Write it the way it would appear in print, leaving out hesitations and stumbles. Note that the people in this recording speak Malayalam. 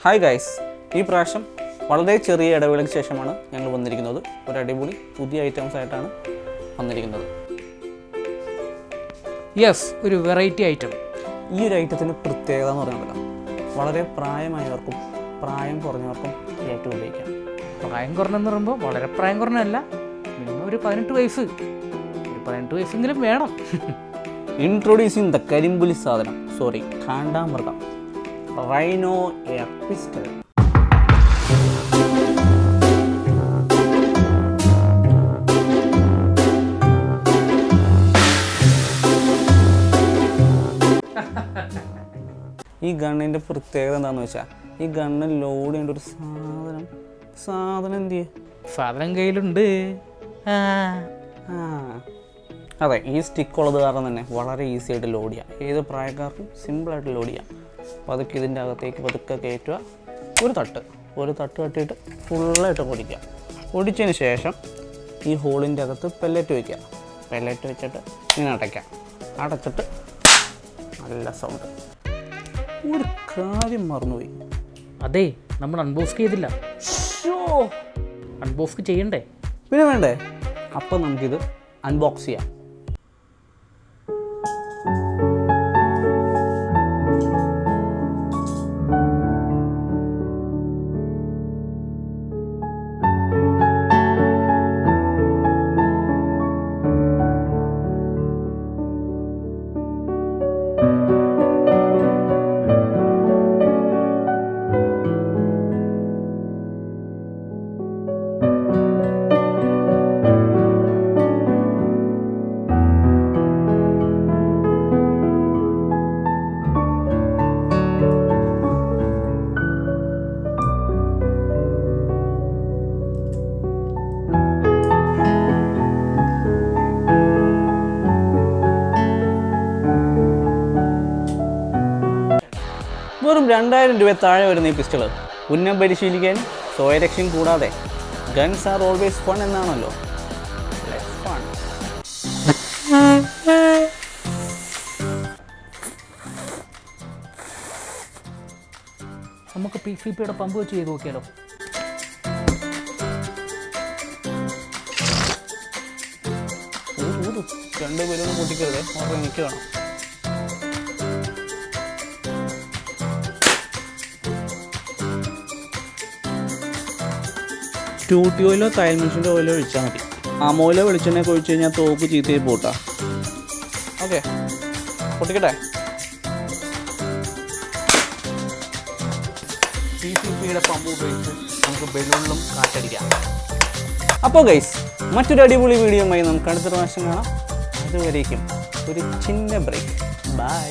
ഹായ് ഗൈസ്, ഈ പ്രാവശ്യം വളരെ ചെറിയ ഇടവേളയ്ക്ക് ശേഷമാണ് ഞങ്ങൾ വന്നിരിക്കുന്നത്. ഒരു അടിപൊളി പുതിയ ഐറ്റംസ് ആയിട്ടാണ് വന്നിരിക്കുന്നത്. യെസ്, ഒരു വെറൈറ്റി ഐറ്റം. ഈ ഒരു ഐറ്റത്തിൻ്റെ പ്രത്യേകത എന്ന് പറയുന്നത് വളരെ പ്രായമായവർക്കും പ്രായം കുറഞ്ഞവർക്കും ഏറ്റവും ഉപയോഗിക്കാം. പ്രായം കുറഞ്ഞെന്ന് പറയുമ്പോൾ വളരെ പ്രായം കുറഞ്ഞല്ല, മിനിമം ഒരു 18 വയസ്സ്, ഒരു 18 വയസ്സെങ്കിലും വേണം. ഇൻട്രൊഡ്യൂസിങ് ദ കരിമ്പുലി സാധനം, കാണ്ടാമൃഗം, റൈനോ എയർ പിസ്റ്റൾ. ഈ ഗണ്ണിൻ്റെ പ്രത്യേകത എന്താണെന്ന് വെച്ചാൽ, ഈ ഗണ്ണ് ലോഡ് ചെയ്യേണ്ട ഒരു സാധനം എന്ത് ചെയ്യും? സാധനം കയ്യിലുണ്ട്. അതെ, ഈ സ്റ്റിക്ക് ഉള്ളത് കാരണം തന്നെ വളരെ ഈസി ആയിട്ട് ലോഡ് ചെയ്യാം. ഏത് പ്രായക്കാർക്കും സിമ്പിളായിട്ട് ലോഡ് ചെയ്യാം. പതുക്കെ ഇതിൻ്റെ അകത്തേക്ക് പതുക്കെ കയറ്റുക, ഒരു തട്ട് കെട്ടിയിട്ട് ഫുള്ളായിട്ട് പൊടിക്കുക. പൊടിച്ചതിന് ശേഷം ഈ ഹോളിൻ്റെ അകത്ത് പെല്ലറ്റ് വയ്ക്കുക. പെല്ലറ്റ് വെച്ചിട്ട് ഇങ്ങനെ അടച്ചിട്ട് നല്ല സൗണ്ട്. ഒരു കാര്യം മറന്നുപോയി. അതെ, നമ്മൾ അൺബോക്സ് ചെയ്തില്ല. അൺബോക്സ് ചെയ്യണ്ടേ? പിന്നെ വേണ്ടേ? അപ്പം നമുക്കിത് അൺബോക്സ് ചെയ്യാം. വെറും 2000 രൂപ താഴെ വരുന്ന ഈ പിസ്റ്റൾ ഉന്നം പരിശീലിക്കാൻ സ്വയരക്ഷയും കൂടാതെ ഗൺസ് ആർ ഓൾവേസ് ഫൺ എന്നാണല്ലോ. ഫൺ. നമുക്ക് PCPയുടെ പമ്പ് വെച്ച് ചെയ്ത് നോക്കിയാലോ? രണ്ടുപേരും പൊട്ടിക്കരുത്, ഓർമ്മ എനിക്ക് വേണം. ടൂട്ടി ഓയിലോ തൈൽ മനുഷ്യൻ്റെ ഓയിലോ ഒഴിച്ചാൽ മതി. ഓയിലോ വെളിച്ചെണ്ണയൊക്കെ ഒഴിച്ച് കഴിഞ്ഞാൽ തോക്ക് ചീത്തയായി പോട്ടാ. ഓക്കെ, പൊട്ടിക്കട്ടെ. PCPയുടെ പമ്പ് ഉപയോഗിച്ച് നമുക്ക് ബലൂണിലും കാറ്റടിക്കാം. അപ്പോൾ ഗൈസ്, മറ്റൊരു അടിപൊളി വീഡിയോയുമായി നമുക്ക് അടുത്ത പ്രാവശ്യം കാണാം. അതുവരേക്കും ഒരു ചിന്ന ബ്രേക്ക്. ബൈ.